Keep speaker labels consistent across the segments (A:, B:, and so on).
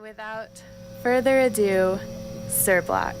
A: Without further ado, Sur Block.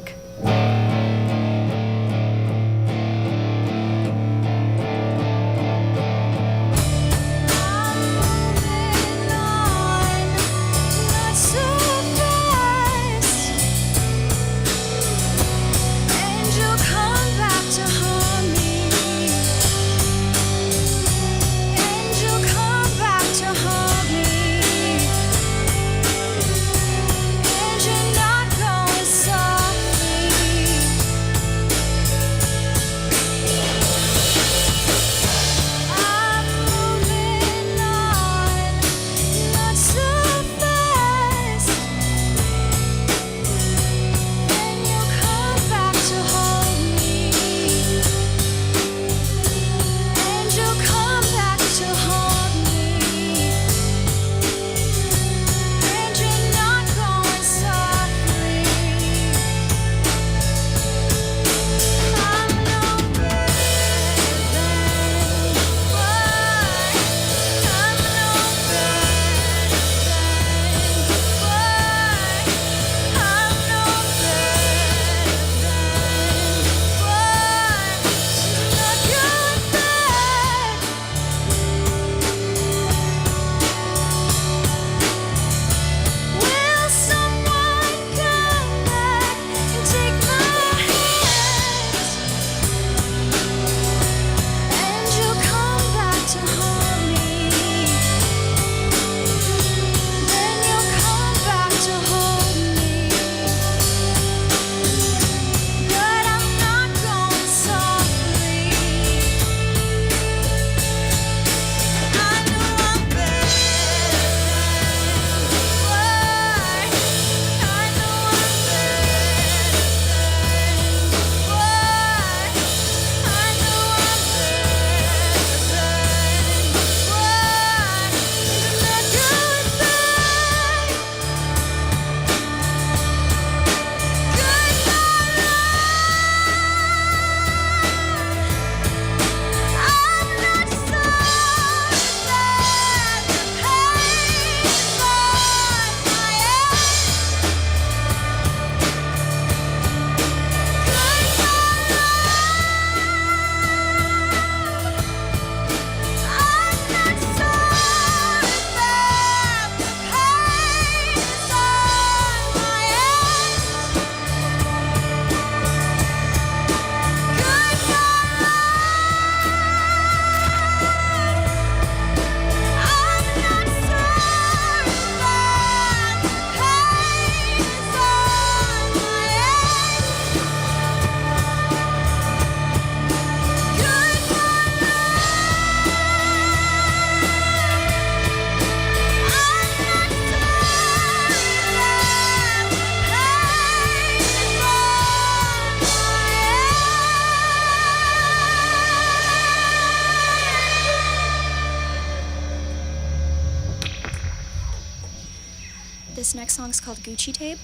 B: This next song is called Gucci Tape.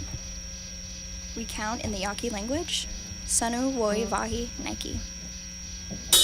B: We count in the Yaqui language. Sanu Woi Vahi Nike.
C: I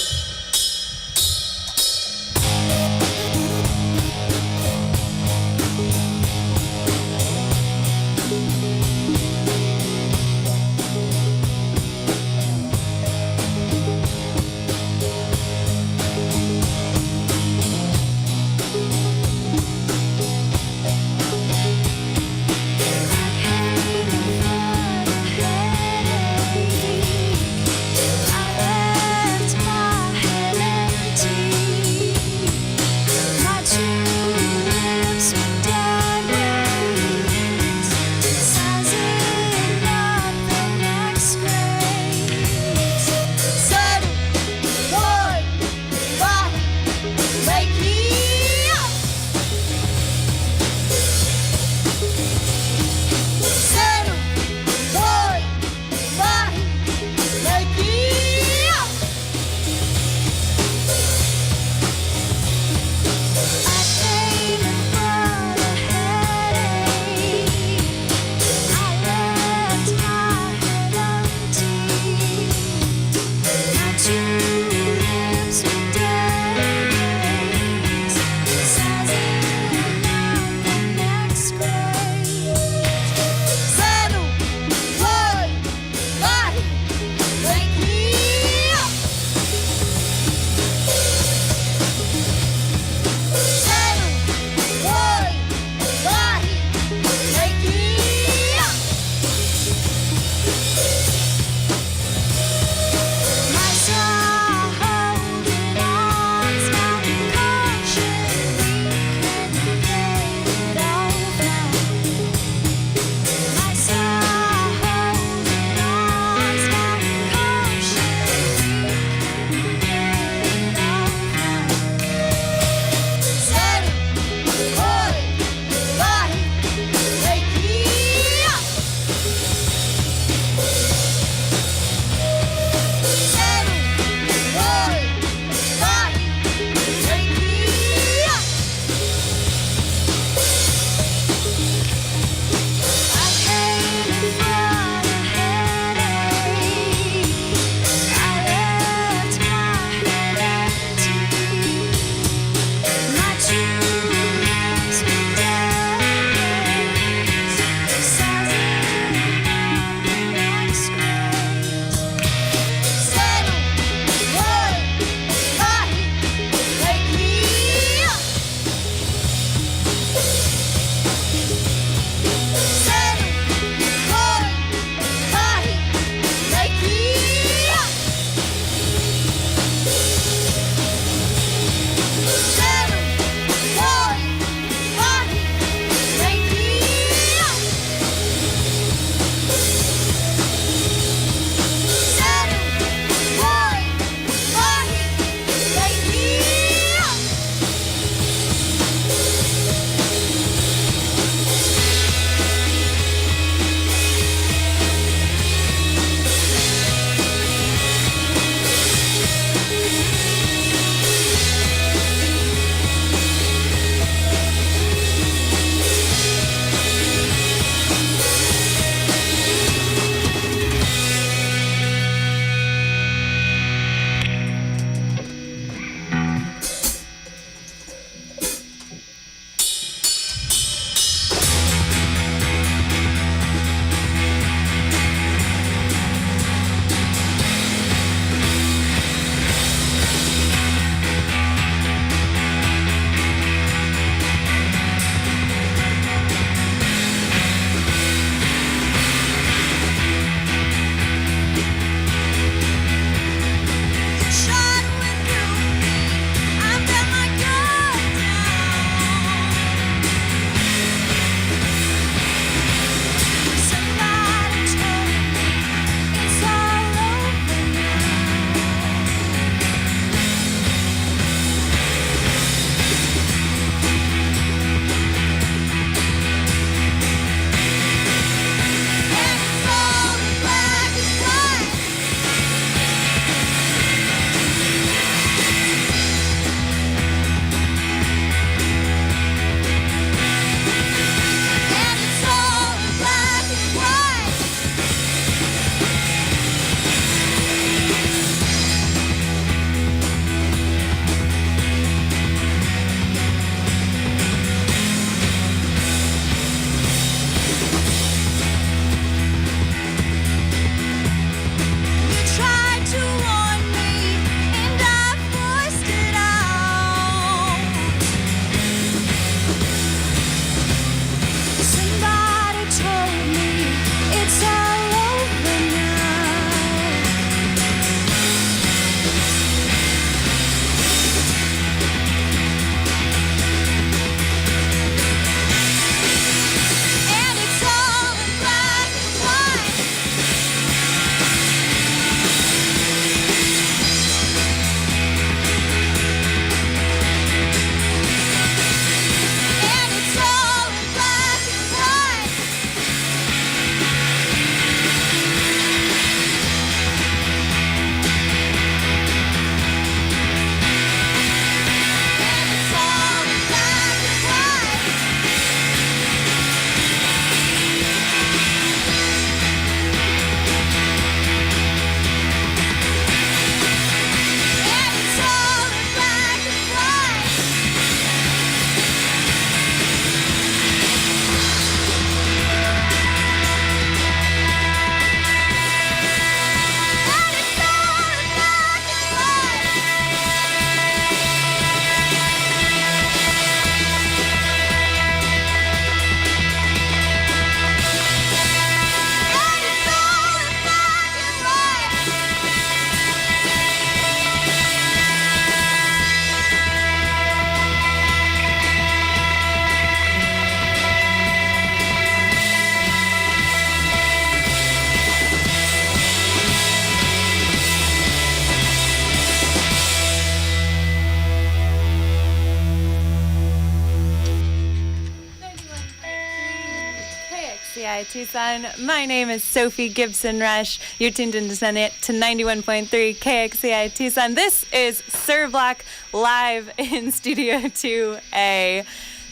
A: KXCI Tucson. My name is Sophie Gibson-Rush. You're tuned into to 91.3 KXCI Tucson. This is Sur Block live in Studio 2A.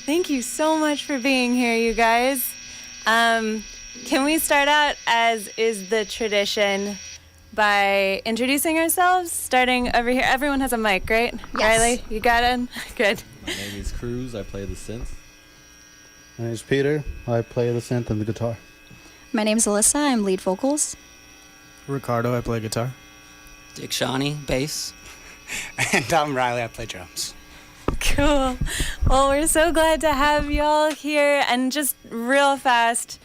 A: Thank you so much for being here, you guys. Can we start out, as is the tradition, by introducing ourselves? Starting over here. Everyone has a mic, right?
B: Yes.
A: Riley, you got it? Good.
C: My name is Cruz. I play the synth.
D: My name is Peter. I play the synth and the guitar.
B: My name's Alyssa. I'm lead vocals.
E: Ricardo, I play guitar.
F: Dick Shawnee, bass.
E: And I'm Riley, I play drums.
A: Cool. Well, we're so glad to have y'all here. And just real fast,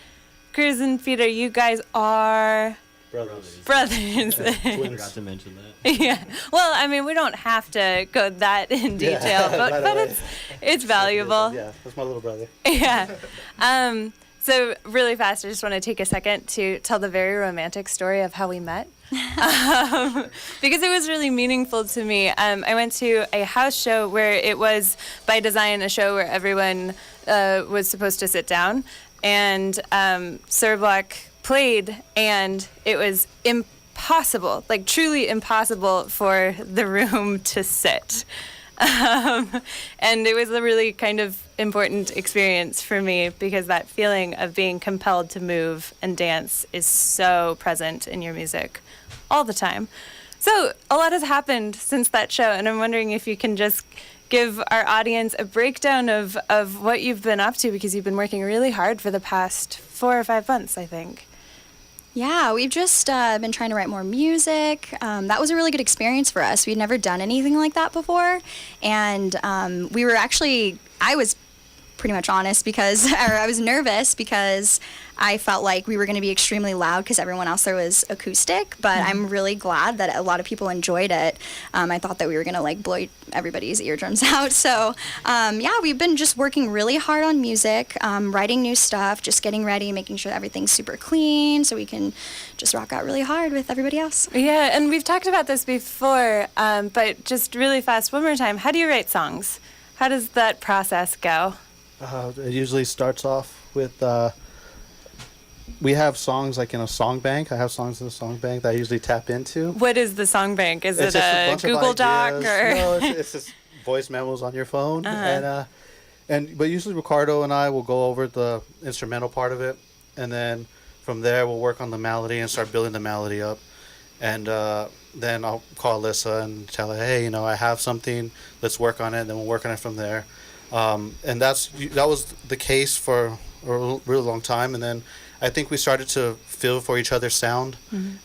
A: Cruz and Peter, you guys are brothers.
C: I forgot to mention that.
A: Yeah. Well, I mean, we don't have to go that in detail, but it's valuable.
D: Yeah, that's my little brother.
A: Yeah. So really fast, I just want to take a second to tell the very romantic story of how we met. Because it was really meaningful to me. I went to a house show where it was, by design, a show where everyone was supposed to sit down. And Sur Block played, and it was impossible, like truly impossible for the room to sit. And it was a really kind of important experience for me because that feeling of being compelled to move and dance is so present in your music all the time. So a lot has happened since that show, and I'm wondering if you can just give our audience a breakdown of what you've been up to, because you've been working really hard for the past 4 or 5 months, I think.
B: Yeah, we've just been trying to write more music. That was a really good experience for us. We'd never done anything like that before. And I was pretty much honest because, or I was nervous because I felt like we were going to be extremely loud because everyone else there was acoustic. But I'm really glad that a lot of people enjoyed it. I thought that we were going to like blow everybody's eardrums out. So yeah, we've been just working really hard on music, writing new stuff, just getting ready, making sure everything's super clean so we can just rock out really hard with everybody else.
A: Yeah, and we've talked about this before, but just really fast, one more time. How do you write songs? How does that process go?
D: It usually starts off with, we have songs like in a song bank. I have songs in a song bank that I usually tap into.
A: What is the song bank? Is
D: It's
A: it
D: just
A: a
D: bunch of
A: Google Doc?
D: ideas.
A: Or?
D: No, it's just voice memos on your phone. But usually Ricardo and I will go over the instrumental part of it, and then from there we'll work on the melody and start building the melody up. And then I'll call Alyssa and tell her, hey, I have something, let's work on it, and then we'll work on it from there. And that was the case for a really long time. And then I think we started to feel for each other's sound.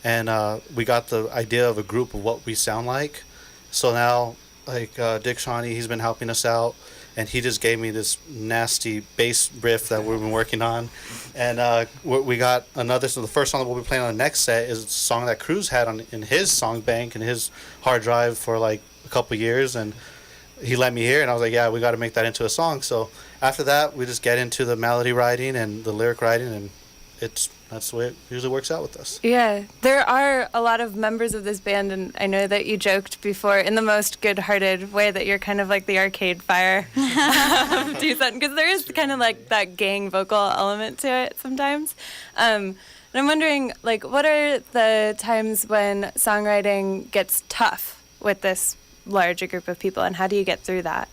D: And we got the idea of a group of what we sound like. So now, like Dick Shawnee, he's been helping us out. And he just gave me this nasty bass riff that we've been working on. And we got another, so the first song that we'll be playing on the next set is a song that Cruz had in his song bank and his hard drive for like a couple years. And he let me hear it, and I was like, yeah, we got to make that into a song. So after that, we just get into the melody writing and the lyric writing, and that's the way it usually works out with us.
A: Yeah, there are a lot of members of this band, and I know that you joked before in the most good-hearted way that you're kind of like the Arcade Fire of Tucson, because there is kind of like that gang vocal element to it sometimes. And I'm wondering, like, what are the times when songwriting gets tough with this larger group of people, and how do you get through that?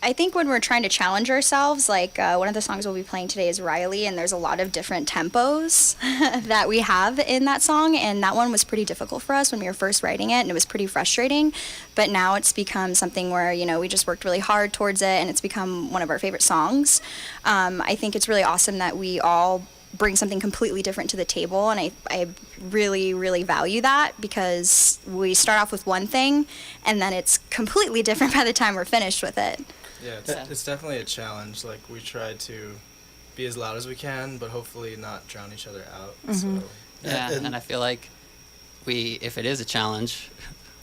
B: I think when we're trying to challenge ourselves, like one of the songs we'll be playing today is Riley, and there's a lot of different tempos that we have in that song, and that one was pretty difficult for us when we were first writing it, and it was pretty frustrating, but now it's become something where, we just worked really hard towards it, and it's become one of our favorite songs. I think it's really awesome that we all bring something completely different to the table, and I really, really value that, because we start off with one thing, and then it's completely different by the time we're finished with it.
E: Yeah, it's definitely a challenge. Like, we try to be as loud as we can, but hopefully not drown each other out. So
F: Yeah, and I feel like if it is a challenge,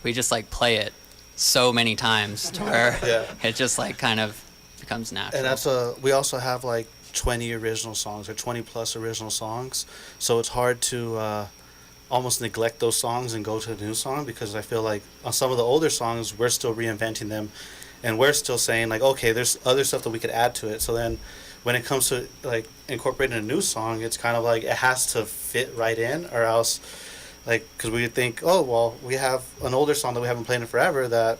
F: we just like play it so many times to where it just like kind of becomes natural.
D: And we also have like 20 original songs or 20 plus original songs, so it's hard to almost neglect those songs and go to a new song, because I feel like on some of the older songs we're still reinventing them, and we're still saying like, okay, there's other stuff that we could add to it. So then when it comes to like incorporating a new song, it's kind of like it has to fit right in, or else, like, because we think, oh well, we have an older song that we haven't played in forever that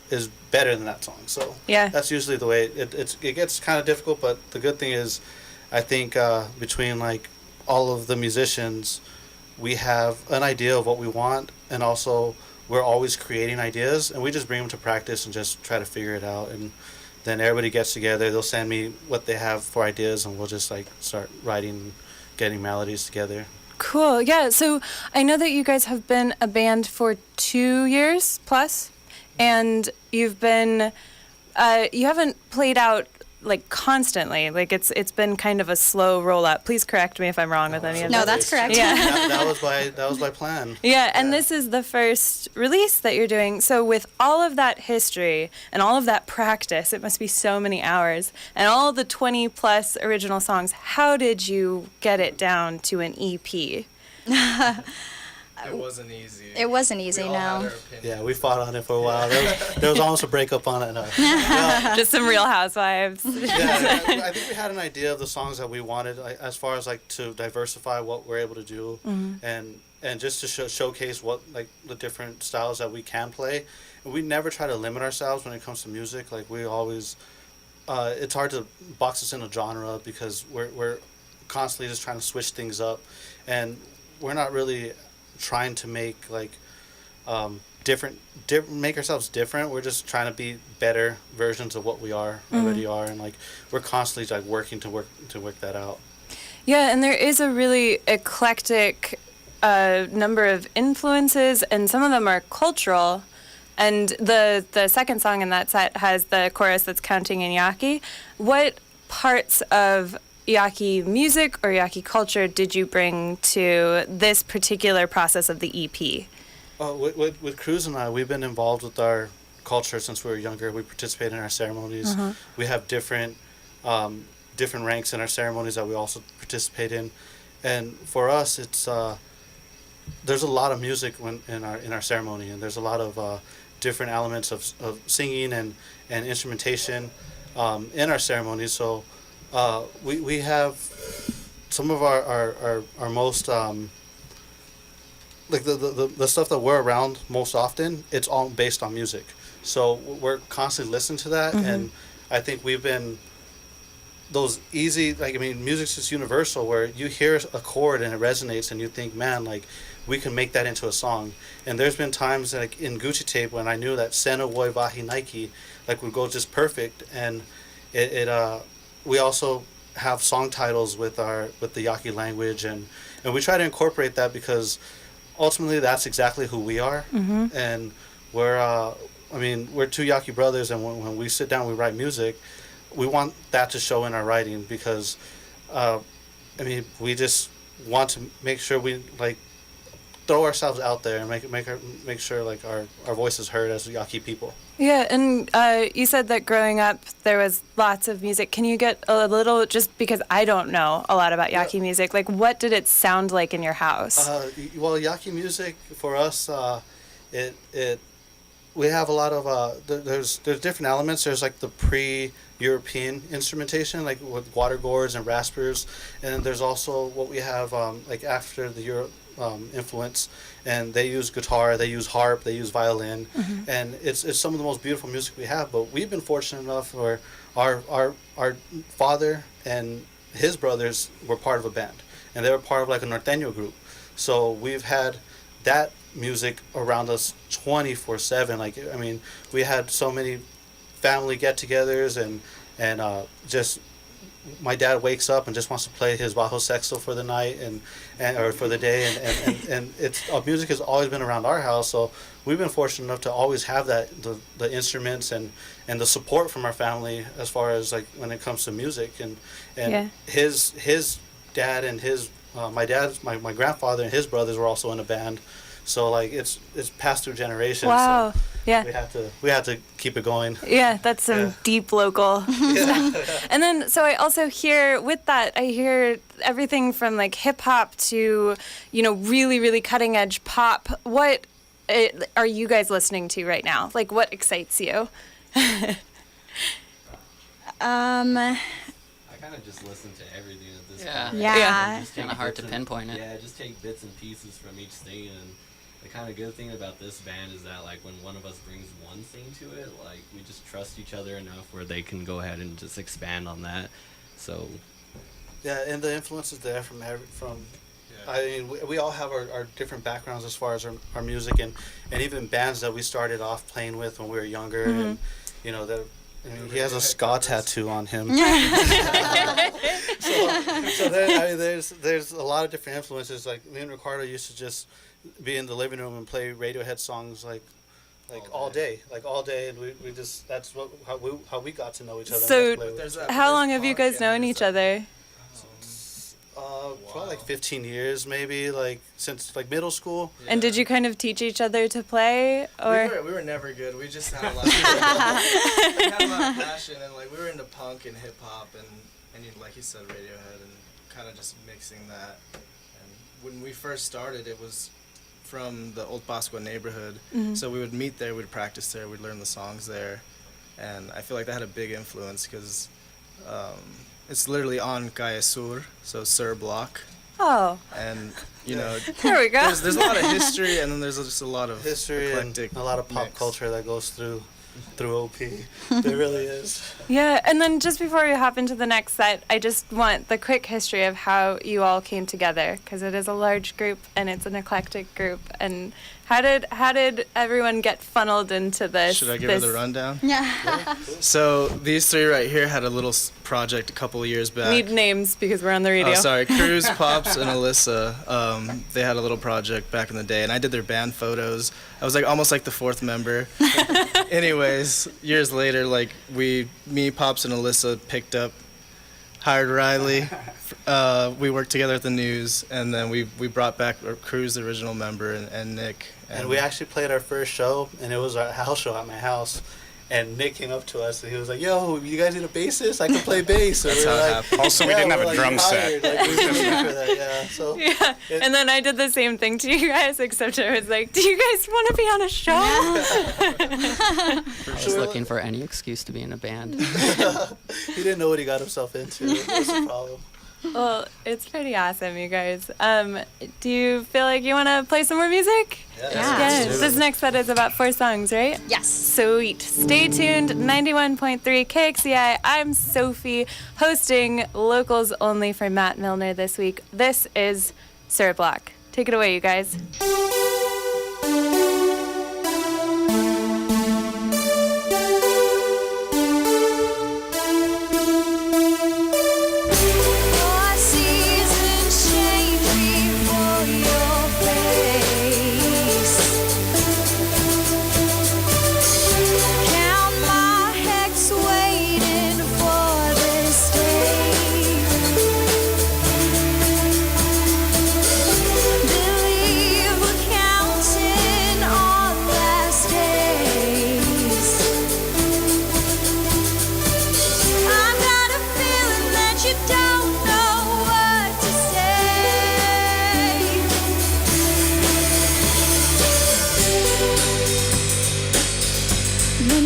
D: is better than that song. So
A: Yeah.
D: that's usually the way it gets kind of difficult. But the good thing is, I think between like all of the musicians, we have an idea of what we want, and also we're always creating ideas, and we just bring them to practice and just try to figure it out. And then everybody gets together. They'll send me what they have for ideas, and we'll just like start writing, getting melodies together.
A: Cool. Yeah. So I know that you guys have been a band for 2 years plus, and you've been, you haven't played out like constantly. Like it's been kind of a slow rollout. Please correct me if I'm wrong with any of
B: No,
A: that.
B: that's correct.
A: Yeah.
D: That was my plan.
A: Yeah, and
D: Yeah.
A: this is the first release that you're doing. So with all of that history and all of that practice, it must be so many hours, and all the 20 plus original songs, how did you get it down to an E EP?
E: It wasn't easy.
B: It wasn't easy,
E: We all had
B: no.
E: our opinion.
D: Yeah, we fought on it for a while. There was almost a breakup on it. No.
A: Just some Real Housewives.
D: Yeah, I think we had an idea of the songs that we wanted, like, as far as like to diversify what we're able to do, and just to showcase what like the different styles that we can play. And we never try to limit ourselves when it comes to music. Like we always, it's hard to box us in a genre because we're constantly just trying to switch things up, and we're not really trying to make like make ourselves different. We're just trying to be better versions of what we already are, and like we're constantly like working to work that out.
A: Yeah, and there is a really eclectic number of influences, and some of them are cultural. And the second song in that set has the chorus that's counting in Yaqui. What parts of Yaqui music or Yaqui culture did you bring to this particular process of the EP?
D: With Cruz and I, we've been involved with our culture since we were younger. We participate in our ceremonies. We have different ranks in our ceremonies that we also participate in, and for us, it's there's a lot of music in our ceremony, and there's a lot of different elements of singing and instrumentation in our ceremonies. So we have some of our most like the stuff that we're around most often. It's all based on music, so we're constantly listening to that, and I think we've been those easy, like, I mean, music's just universal, where you hear a chord and it resonates and you think, man, like, we can make that into a song. And there's been times like in Gucci Tape when I knew that Sena Woi Vahi Nike like would go just perfect, and we also have song titles with the Yaqui language, and we try to incorporate that because ultimately that's exactly who we are. And we're two Yaqui brothers, and when we sit down we write music, we want that to show in our writing because we just want to make sure we like throw ourselves out there and make sure like our voice is heard as Yaqui people.
A: Yeah, and you said that growing up there was lots of music. Can you get a little, just because I don't know a lot about Yaqui music, like what did it sound like in your house?
D: Well, Yaqui music for us, we have a lot of there's different elements. There's like the pre-European instrumentation, like with water gourds and raspers, and then there's also what we have like after the Euro influence, and they use guitar, they use harp, they use violin, and it's some of the most beautiful music we have. But we've been fortunate enough where our father and his brothers were part of a band, and they were part of like a norteño group. So we've had that music around us 24/7. Like, I mean, we had so many family get-togethers, and just my dad wakes up and just wants to play his bajo sexto for the night and or for the day, and it's music has always been around our house. So we've been fortunate enough to always have that the instruments and the support from our family as far as like when it comes to music, and
A: Yeah.
D: his dad and his my grandfather and his brothers were also in a band. So like it's passed through generations.
A: Wow.
D: So
A: Yeah.
D: we had to keep it going.
A: Yeah, that's some deep local stuff. And then, so I also hear, with that, I hear everything from like hip hop to, really, really cutting edge pop. What are you guys listening to right now? Like, what excites you?
B: Um,
E: I
C: kind of just listen to everything at this
F: Yeah.
C: point.
B: Yeah.
C: Just
F: Kinda
C: take
F: hard to
C: bits and-
F: pinpoint it.
C: Yeah, just take bits and pieces from each thing. And the kind of good thing about this band is that, like, when one of us brings one thing to it, like, we just trust each other enough where they can go ahead and just expand on that. So
D: Yeah, and the influence is there from I mean, we all have our different backgrounds as far as our music, and even bands that we started off playing with when we were younger, and you know that. I mean, he has a ska tattoo on him. so there, I mean, there's a lot of different influences. Like me and Ricardo used to just be in the living room and play Radiohead songs like all day, and we just that's how we got to know each other.
A: So,
D: and play with.
A: how long have you guys known each other?
D: Probably like 15 years, maybe, like since like middle school.
E: Yeah.
A: And did you kind of teach each other to play, or?
E: We were never good. We just had a lot. We had a lot of passion, and like we were into punk and hip hop, and like he said, Radiohead, and kind of just mixing that. And when we first started, it was from the old Pascua neighborhood, so we would meet there, we'd practice there, we'd learn the songs there, and I feel like that had a big influence because. It's literally on Calle Sur, so Sur Block,
A: Oh,
E: and you know,
A: there we go.
E: there's a lot of history, and then there's just a lot of
D: History and
E: eclectic
D: a lot of pop
E: mix.
D: culture that goes through OP. There really is.
A: Yeah, and then just before we hop into the next set, I just want the quick history of how you all came together, because it is a large group and it's an eclectic group. And how did everyone get funneled into this?
E: Should I give her the rundown?
B: Yeah.
E: So these three right here had a little project a couple of years back.
A: Need names because we're on the radio.
E: Oh, sorry. Cruz, Pops, and Alyssa. They had a little project back in the day, and I did their band photos. I was like almost like the fourth member. Anyways, years later, like me, Pops, and Alyssa picked up, hired Riley. We worked together at the News, and then we brought back Cruz, the original member, and Nick.
D: And we actually played our first show, and it was our house show at my house. And Nick came up to us, and he was like, "Yo, you guys need a bassist? I can play bass." And
E: That's
D: we were
E: how it
D: like,
E: happened.
G: Also, we didn't have a drum set.
D: Like, we were looking for that, yeah. So
A: Yeah, and then I did the same thing to you guys, except I was like, "Do you guys want to be on a show?"
F: I was looking for any excuse to be in a band.
D: he didn't know what he got himself into. That's the problem.
A: Well, it's pretty awesome, you guys. Do you feel like you want to play some more music?
B: Yeah.
A: Yes. This next set is about 4 songs, right?
B: Yes.
A: Sweet. Stay tuned. 91.3 KXCI. I'm Sophie, hosting Locals Only for Matt Milner this week. This is Sur Block. Take it away, you guys.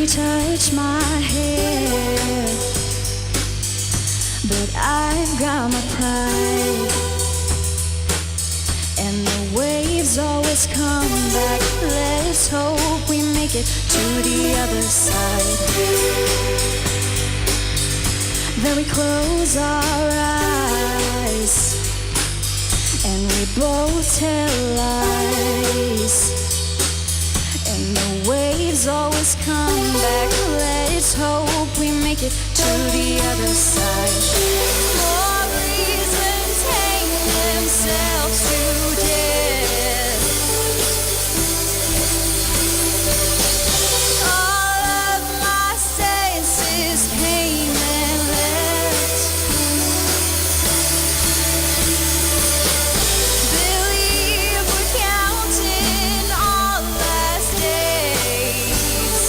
H: Touch my hair, but I've got my pride, and the waves always come back. Let's hope we make it to the other side. Then we close our eyes, and we both tell lies. And the waves always come back. Let's hope we make it to the other side. More reasons hang themselves to death. All of my senses came and left. Believe we're counting all last days.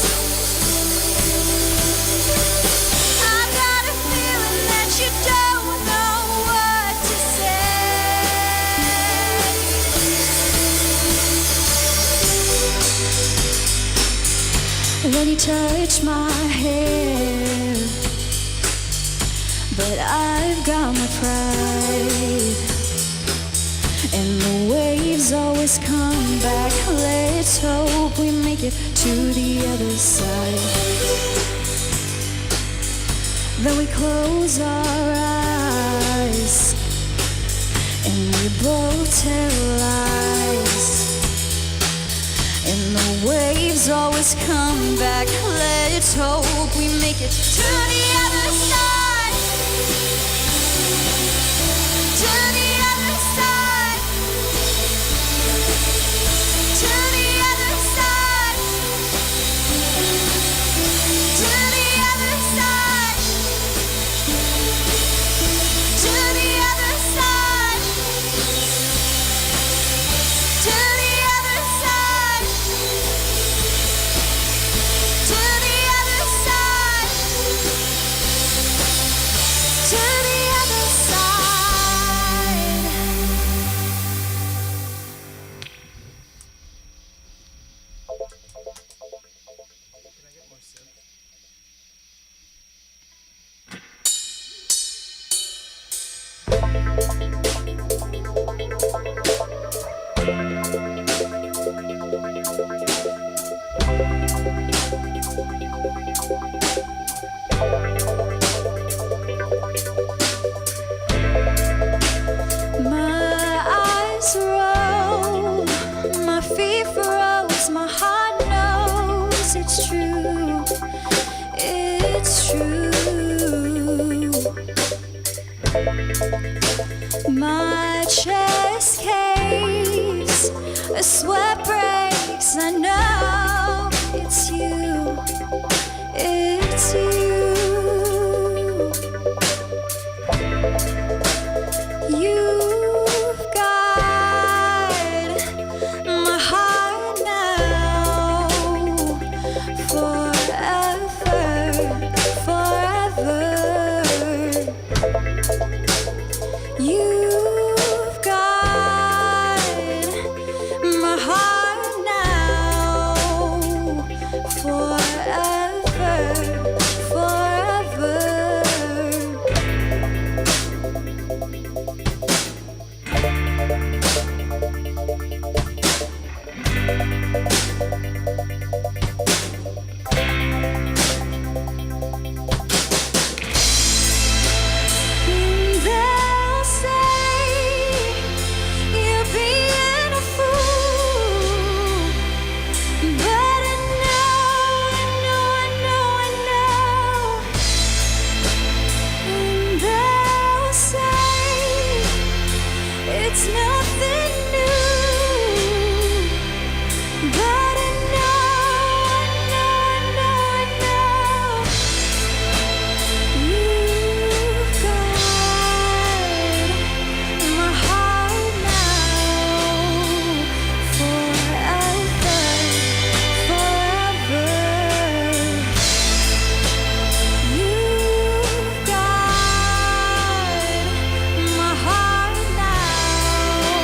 H: I've got a feeling that you don't know what to say. Then you touch my hair, but I've got my pride. And the waves always come back. Let's hope we make it to the other side. Then we close our eyes and we both tell lies. And the waves always come back. Let's hope we make it to the other side. To the other side. To the other side. To the other side. To the other side. To the other side. To the other side. To the other side.
E: Can I get more synth?
H: My eyes roll, my feet froze, my heart knows it's true, it's true. My chest caves, a sweat breaks, I know it's you, it's you. You've got my heart now, forever, forever. You've got my heart now, forever, forever. They'll say you're being a fool, but I know. And they'll say it's nothing new, but I know. You've got my heart now, forever, forever. You've got my heart now,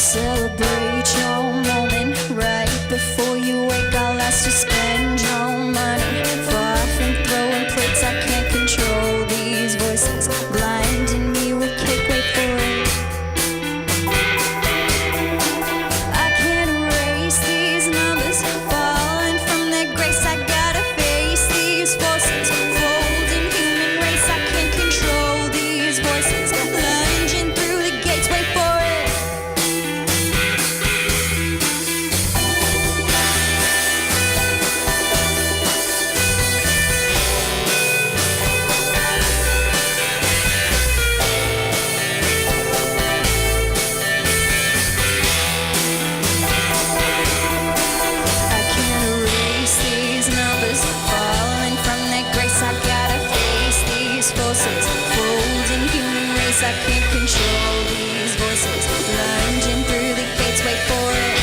H: Celebrate your moment right before you wake. I'll ask to spend your money. Far from throwing plates, I can't control these voices blinding me with cake. Wait for it. I can't erase these numbers falling from their grace. I gotta face these forces folding human race. I can't control these voices lunging through the gates. Wait for it. I can't erase these numbers falling from their grace. I gotta face these forces folding human race. I can't control these voices lunging through the gates. Wait for it.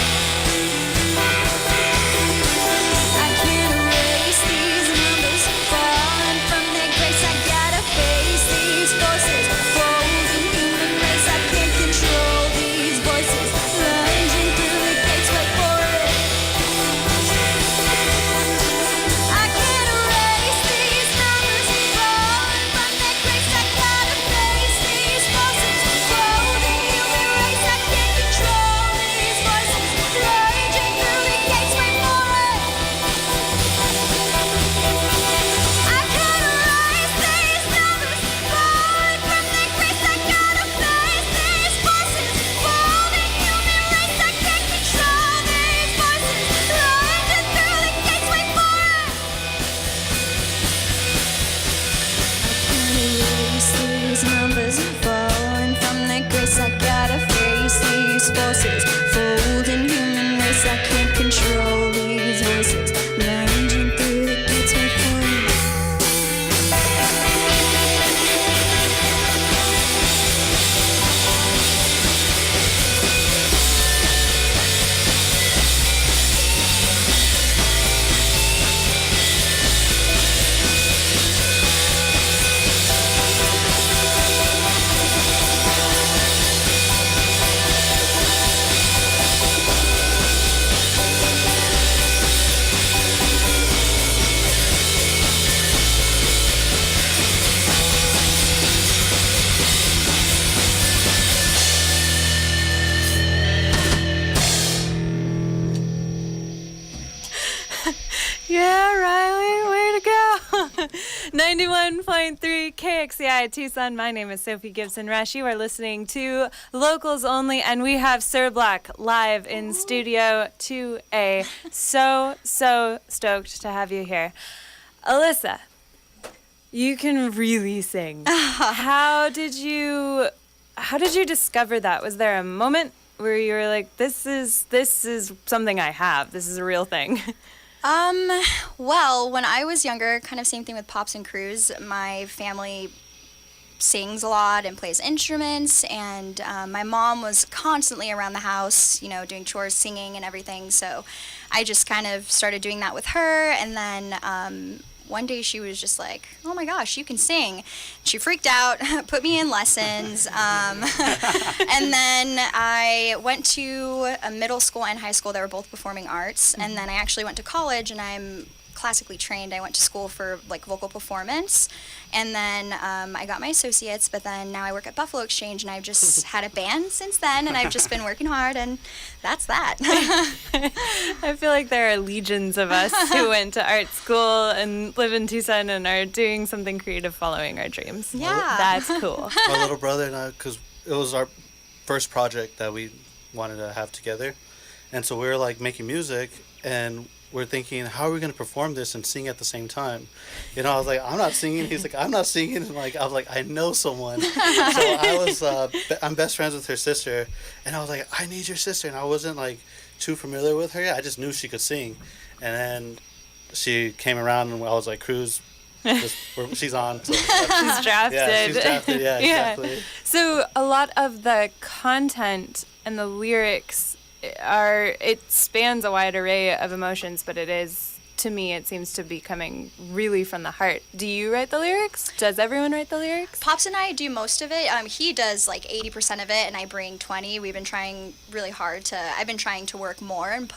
H: I can't erase these numbers falling from their grace. I gotta face these forces folding human race. I can't control these voices lunging through the gates. Wait for it. I can't erase these numbers falling from their grace. I gotta face these forces folding human race. I can't control these voices lunging through the gates. Wait for it. I can't erase these numbers falling from their grace. I gotta face these forces folding human race. I can't control these voices lunging through the gates. Wait for it. Erase these numbers falling from their grace. I gotta face these forces folding human race. I can't control these voices lunging through the gates. Wait for it.
A: Yeah, Riley, way to go. 91.3 KXCI Tucson. My name is Sophie Gibson-Rush. You are listening to Locals Only, and we have Sur Block live in Studio 2A. So stoked to have you here. Alyssa, you can really sing. How did you discover that? Was there a moment where you were like, this is something I have. This is a real thing?
B: Well, when I was younger, kind of same thing with Pops and Crews, my family sings a lot and plays instruments, and my mom was constantly around the house, you know, doing chores, singing and everything, so I just kind of started doing that with her, and then one day she was just like, oh my gosh, you can sing. She freaked out, put me in lessons, and then I went to a middle school and high school that were both performing arts, and then I actually went to college, and I'm classically trained. I went to school for like vocal performance, and then I got my associates, but then now I work at Buffalo Exchange, and I've just had a band since then, and I've just been working hard, and that's that.
A: I feel like there are legions of us who went to art school and live in Tucson and are doing something creative following our dreams.
B: Yeah.
A: That's cool.
D: My little brother and I, because it was our first project that we wanted to have together, and so we were like making music, and we're thinking, how are we going to perform this and sing at the same time? You know, I was like, I'm not singing. He's like, I'm not singing. And like, I was like, I know someone. So I'm best friends with her sister, and I was like, I need your sister. And I wasn't like too familiar with her yet. I just knew she could sing. And then she came around, and I was like, Cruz, she's on. So
A: She's drafted.
D: Yeah, she's drafted. Yeah, exactly.
A: So a lot of the content and the lyrics it spans a wide array of emotions, but it is to me, it seems to be coming really from the heart. Do you write the lyrics? Does everyone write the lyrics?
B: Pops and I do most of it. He does like 80% of it, and I bring 20. We've been trying really hard I've been trying to work more and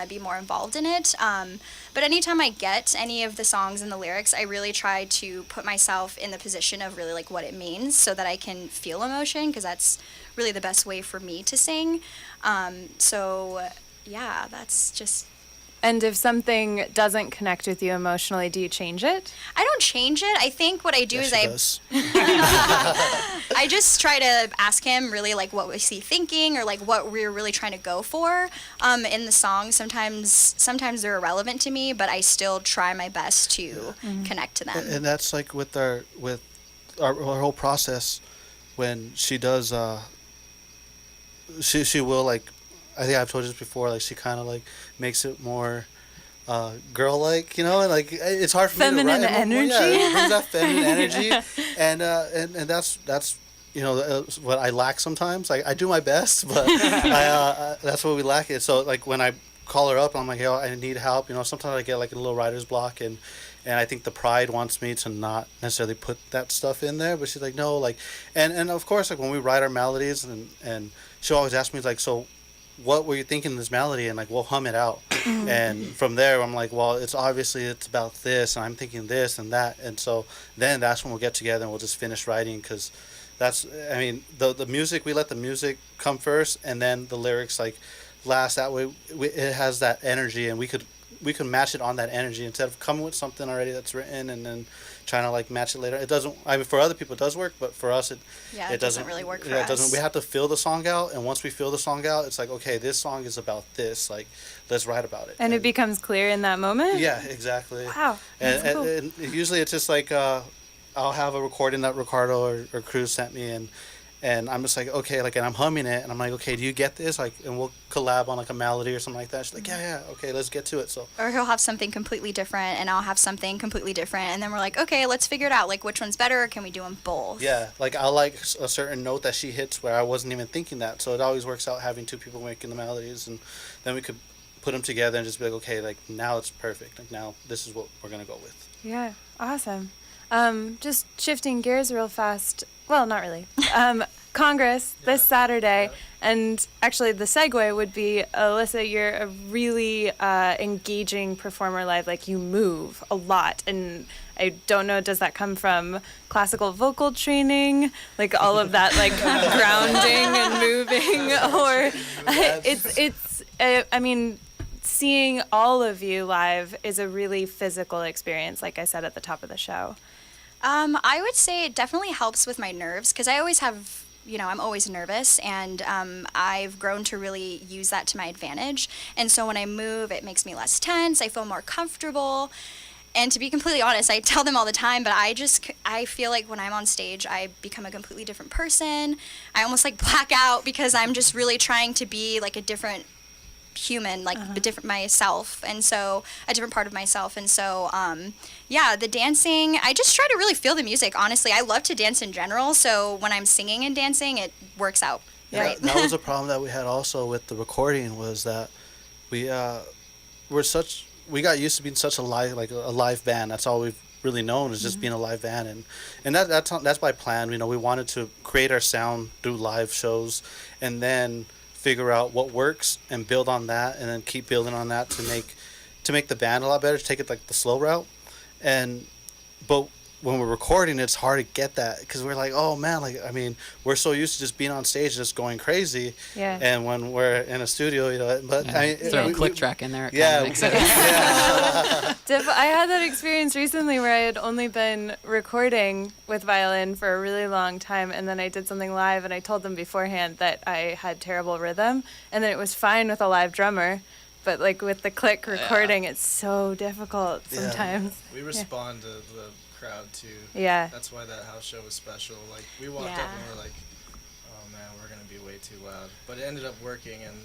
B: be more involved in it. But anytime I get any of the songs and the lyrics, I really try to put myself in the position of really like what it means, so that I can feel emotion, because that's really the best way for me to sing. So yeah, that's just.
A: And if something doesn't connect with you emotionally, do you change it?
B: I don't change it. I think what I do is
D: does.
B: I just try to ask him really like what was he thinking, or like what we're really trying to go for in the song. Sometimes they're irrelevant to me, but I still try my best to connect to them.
D: And that's like with our whole process. When she does, she will like. I think I've told you this before. Like she kind of like makes it more girl-like, you know, and like it's hard for
A: feminine
D: me to write.
A: energy.
D: Yeah, it brings that feminine energy, and that's you know what I lack sometimes. I do my best, but that's what we lack. It so like when I call her up, I'm like, yo, I need help. You know, sometimes I get like a little writer's block, and I think the pride wants me to not necessarily put that stuff in there, but she's like, no, like, and of course, like when we write our melodies, and she'll always ask me like, so what were you thinking in this melody? And like, we'll hum it out. And from there, I'm like, well, it's about this, and I'm thinking this and that. And so then that's when we'll get together and we'll just finish writing, because that's, I mean, the music, we let the music come first, and then the lyrics like last. That way it has that energy, and we could match it on that energy instead of coming with something already that's written and then trying to like match it later. It doesn't. I mean, for other people it does work, but for us it
B: doesn't really work for
D: us. It doesn't. We have to feel the song out, and once we feel the song out, it's like, okay, this song is about this. Like, let's write about it.
A: And it becomes clear in that moment?
D: Yeah, exactly.
A: Wow.
D: And,
A: That's cool.
D: and usually it's just like I'll have a recording that Ricardo or Cruz sent me, and I'm just like, okay, like, and I'm humming it, and I'm like, okay, do you get this? Like, and we'll collab on like a melody or something like that. She's like, yeah, okay, let's get to it. So.
B: Or he'll have something completely different, and I'll have something completely different, and then we're like, okay, let's figure it out. Like, which one's better? Or can we do them both?
D: Yeah, like I like a certain note that she hits where I wasn't even thinking that. So it always works out having two people making the melodies, and then we could put them together and just be like, okay, like now it's perfect. Like now this is what we're gonna go with.
A: Yeah, awesome. Just shifting gears real fast. Well, not really. Congress this Saturday, and actually the segue would be, Alyssa, you're a really engaging performer live. Like, you move a lot, and I don't know, does that come from classical vocal training, like all of that, like grounding and moving, or it's I mean, seeing all of you live is a really physical experience, like I said at the top of the show.
B: I would say it definitely helps with my nerves, because I always have, I'm always nervous, and I've grown to really use that to my advantage. And so when I move, it makes me less tense. I feel more comfortable. And to be completely honest, I tell them all the time, but I feel like when I'm on stage, I become a completely different person. I almost like black out, because I'm just really trying to be like a different human, like a different myself, and so a different part of myself. And so the dancing, I just try to really feel the music. Honestly, I love to dance in general, so when I'm singing and dancing, it works out.
D: Yeah,
B: right.
D: that was a problem that we had also with the recording, was that we got used to being such a live band. That's all we've really known, is just being a live band, and that's by plan. We wanted to create our sound through live shows, and then figure out what works and build on that, and then keep building on that to make the band a lot better, to take it like the slow route. But when we're recording, it's hard to get that, because we're like, oh man, like, I mean, we're so used to just being on stage just going crazy.
A: Yeah.
D: And when we're in a studio, but
F: Yeah.
D: I mean,
F: Throw a click track in there. It
D: yeah,
F: kinda makes it.
A: I had that experience recently where I had only been recording with violin for a really long time, and then I did something live, and I told them beforehand that I had terrible rhythm, and then it was fine with a live drummer, but like with the click recording, it's so difficult sometimes.
E: We respond to the crowd too.
A: Yeah.
E: That's why that house show was special. Like, we walked up and we're like, oh man, we're gonna be way too loud, but it ended up working, and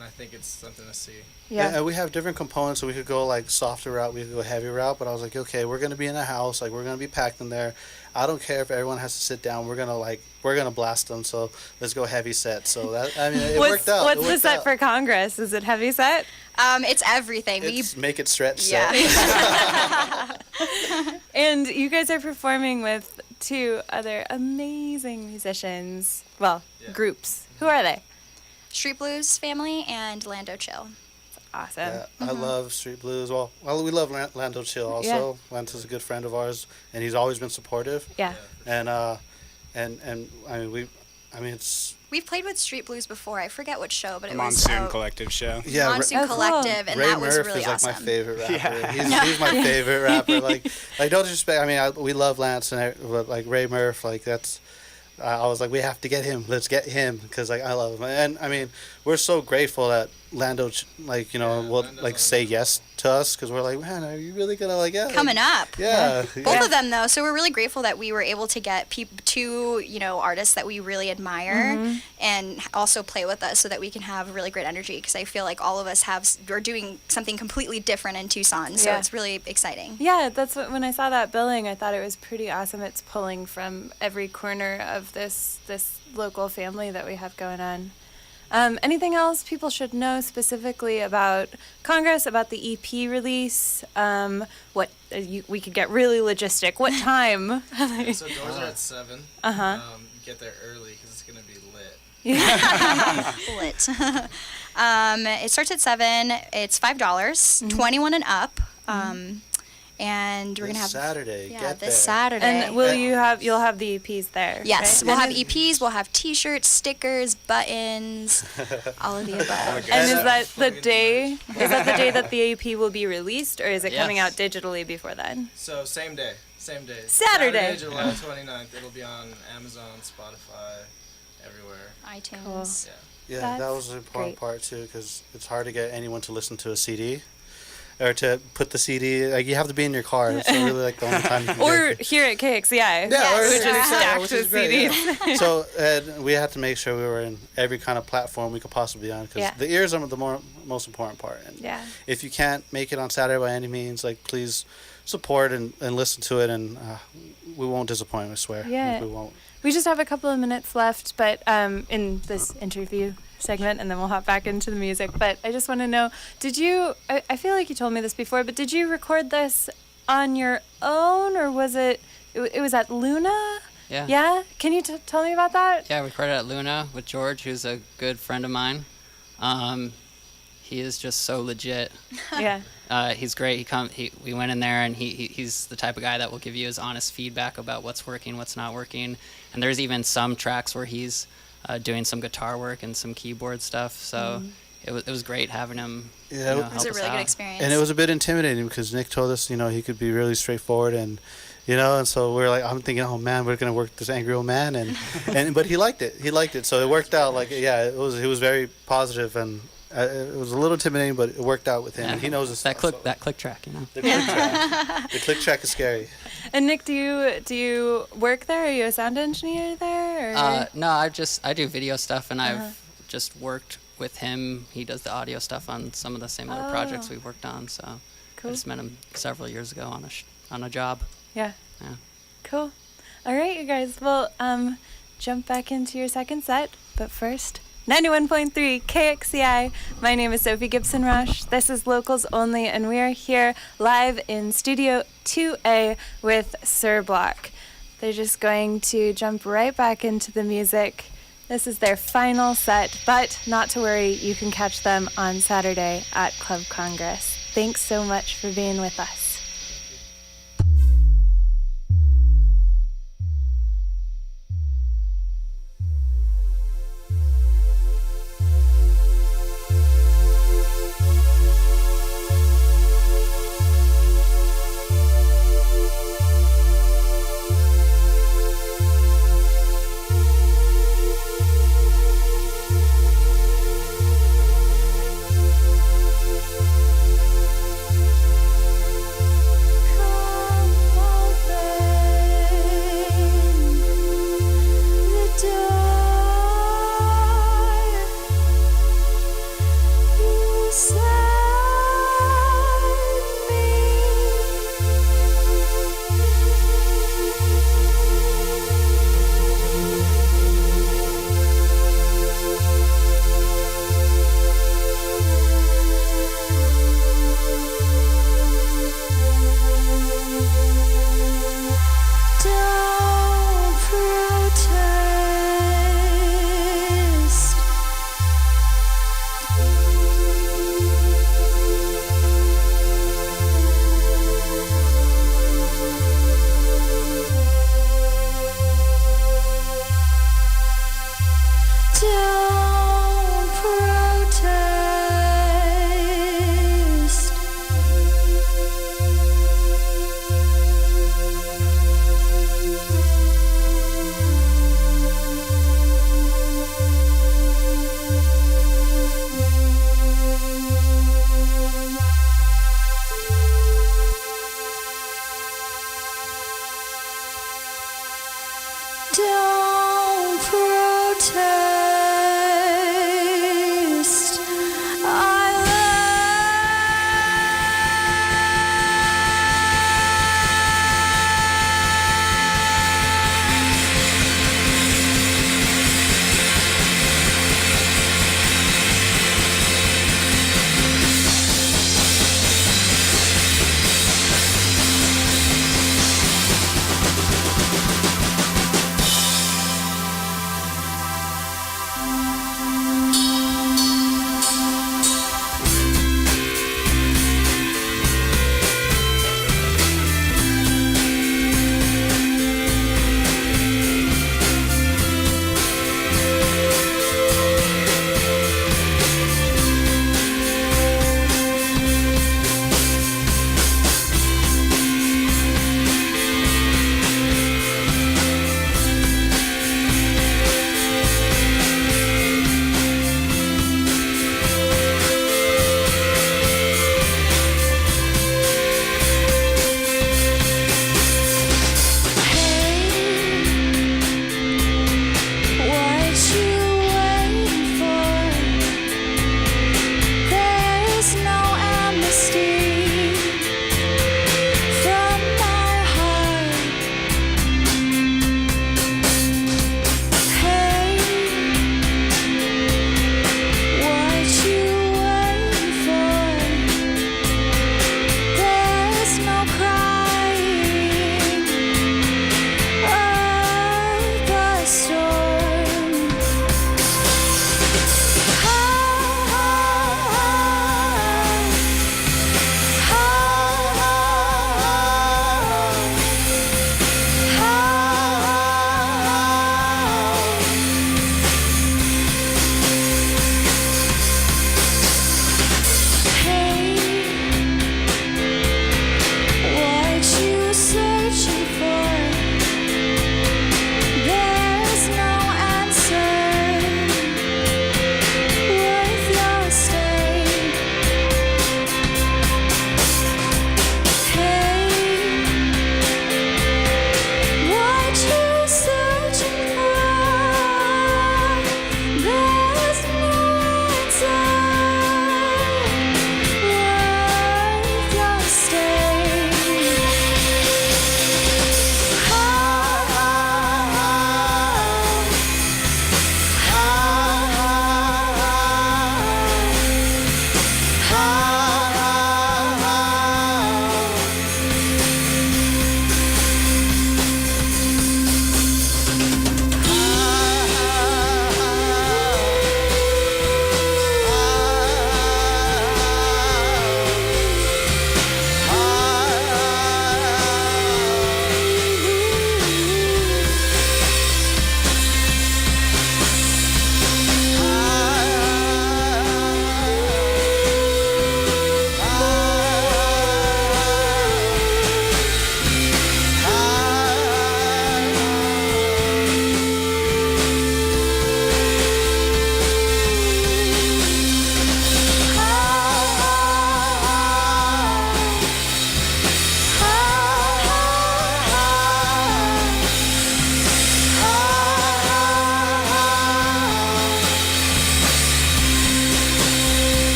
E: I think it's something to see.
A: Yeah.
D: And we have different components, so we could go like softer route, we could go heavy route, but I was like, okay, we're gonna be in a house, like we're gonna be packed in there. I don't care if everyone has to sit down. We're gonna blast them. So let's go heavy set. So that, I mean, it worked out.
A: What's the set for Congress? Is it heavy set?
B: It's everything.
D: It's make it stretch.
B: Yeah.
A: And you guys are performing with 2 other amazing musicians. Well, groups. Who are they?
B: Street Blues Family and Lando Chill.
A: Awesome.
D: Yeah, I love Street Blues. Well, we love Lando Chill also. Lando's a good friend of ours, and he's always been supportive.
A: Yeah.
D: And I mean it's
B: We've played with Street Blues before. I forget what show, but it
G: Monsoon
B: was
G: Collective show.
D: yeah.
B: Monsoon
A: Oh, cool.
B: Collective, and
D: Ray
B: that was
D: Murph
B: really
D: is like
B: awesome.
D: my favorite rapper.
G: Yeah.
D: He's my favorite rapper. Like no disrespect. I mean, we love Lance but like Ray Murph, like that's. I was like, we have to get him. Let's get him because like I love him, and I mean, we're so grateful that Lando, like will like say yes to us because we're like, man, are you really gonna like
B: Coming up.
D: Yeah.
B: Both of them, though. So we're really grateful that we were able to get 2, artists that we really admire and also play with us so that we can have really great energy. Because I feel like all of us are doing something completely different in Tucson. So
A: Yeah.
B: it's really exciting.
A: Yeah, that's what, when I saw that billing, I thought it was pretty awesome. It's pulling from every corner of this local family that we have going on. Anything else people should know specifically about Congress, about the EP release? We could get really logistic. What time?
E: So doors are at 7. Get there early because it's gonna be lit.
B: Lit. It starts at 7. It's $5, 21 and up. And we're
D: This
B: gonna have
D: Saturday.
B: Yeah,
D: Get
B: this
D: there.
B: Saturday.
A: And you'll have the EPs there?
B: Yes,
A: right?
B: we'll have
A: And
B: EPs, we'll have T-shirts, stickers, buttons, all of the above.
A: And is that the day? Is that the day that the EP will be released, or is it coming out
F: Yes.
A: digitally before then?
E: So same day.
A: Saturday.
E: July 29th. It'll be on Amazon, Spotify, everywhere.
B: iTunes.
E: Yeah.
D: Yeah, that
A: That's
D: was an important
A: great.
D: part too, because it's hard to get anyone to listen to a CD, or to put the CD. Like you have to be in your car. It's really like the only time. You can
A: Or
D: get it.
A: here at KXCI,
D: Yeah, or
A: which is
D: yeah,
A: stacked
D: which
A: with
D: is great,
A: CDs.
D: yeah. So we had to make sure we were in every kind of platform we could possibly be on, because
A: Yeah.
D: the ears are the most important part. And
A: Yeah.
D: if you can't make it on Saturday by any means, like please support and listen to it, and we won't disappoint. I swear.
A: Yeah.
D: We won't.
A: We just have a couple of minutes left, but in this interview segment, and then we'll hop back into the music. But I just want to know, did you, I feel like you told me this before, but did you record this on your own, or was it was at Luna?
F: Yeah.
A: Yeah? Can you tell me about that?
F: Yeah, we recorded at Luna with George, who's a good friend of mine. He is just so legit.
A: Yeah.
F: He's great. We went in there, and he's the type of guy that will give you his honest feedback about what's working, what's not working. And there's even some tracks where he's doing some guitar work and some keyboard stuff. So it was great having him.
D: Yeah,
B: It was a really good experience.
D: And it was a bit intimidating because Nick told us, he could be really straightforward, and and so we're like, I'm thinking, oh man, we're gonna work with this angry old man, and but he liked it. He liked it, so it worked out. Like, yeah, it was very positive, and it was a little intimidating, but it worked out with him.
F: Yeah.
D: And he knows his
F: that
D: stuff,
F: click click track, you know.
D: The click track. The click track is scary.
A: And Nick, do you work there? Are you a sound engineer there? Or?
F: No, I do video stuff, and I've just worked with him. He does the audio stuff on some of the same other projects we've worked on. So
A: Cool.
F: I just met him several years ago on a job.
A: Yeah.
F: Yeah.
A: Cool. All right, you guys. Well, jump back into your second set, but first, 91.3 KXCI. My name is Sophie Gibson-Rush. This is Locals Only, and we are here live in Studio 2A with Sur Block. They're just going to jump right back into the music. This is their final set, but not to worry, you can catch them on Saturday at Club Congress. Thanks so much for being with us.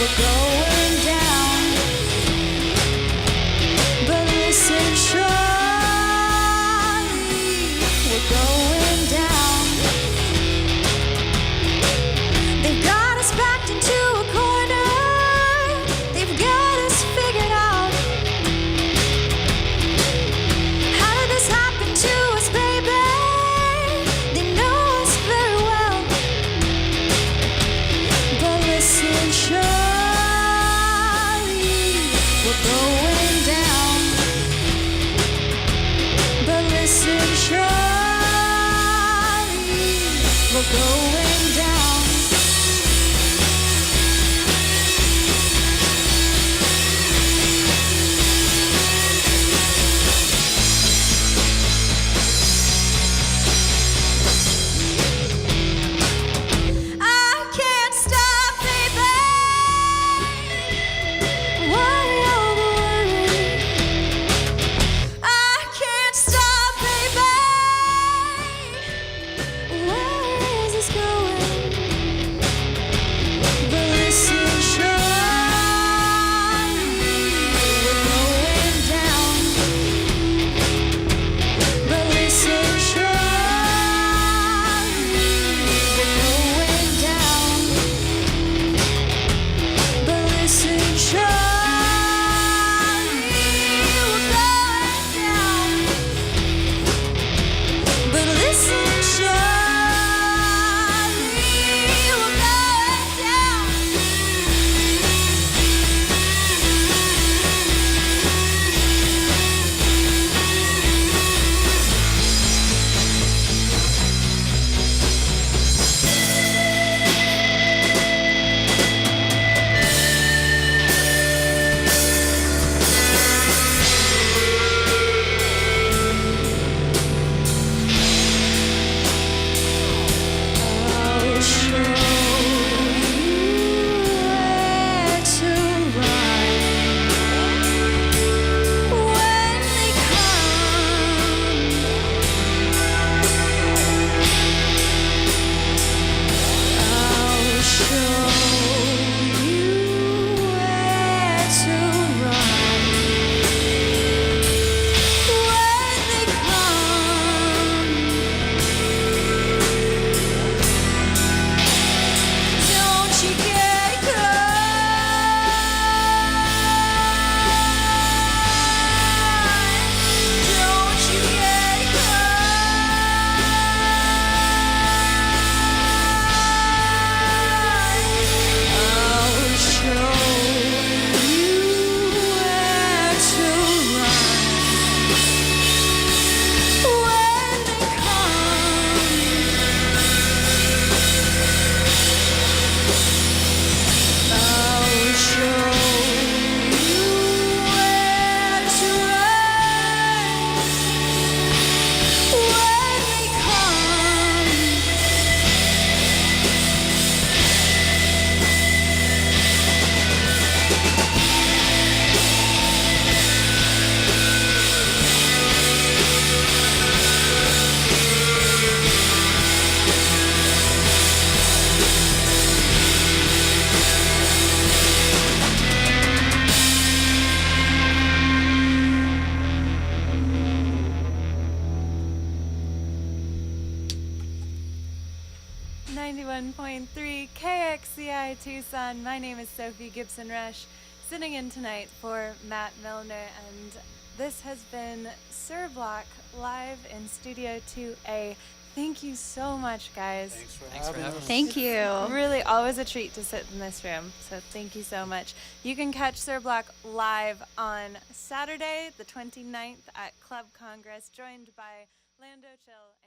H: we're going down. But listen, Charlie, we're going down. They've got us backed into a corner. They've got us figured out. How did this happen to us, baby? They know us very well. But listen, Charlie, we're going down. But listen, Charlie, we're going down. I can't stop, baby. Why all the worry? I can't stop, baby. Where is this going? But listen, Charlie, we're going down. But listen, Charlie, we're going down. But listen, Charlie, we're going down. But listen, Charlie, we're going down. I'll show you where to run when they come. I'll show you where to run when they come. Don't you get close. Don't you get close. I'll show you where to run when they come. I'll show you where to run when they come.
A: 91.3 KXCI Tucson. My name is Sophie Gibson-Rush, sitting in tonight for Matt Milner, and this has been Sur Block live in Studio 2A. Thank you so much, guys.
D: Thanks for
F: Thanks for
D: having
F: having
D: us.
F: us.
B: Thank you.
A: Really always a treat to sit in this room, so thank you so much. You can catch Sur Block live on Saturday, the 29th at Club Congress, joined by Lando Chill.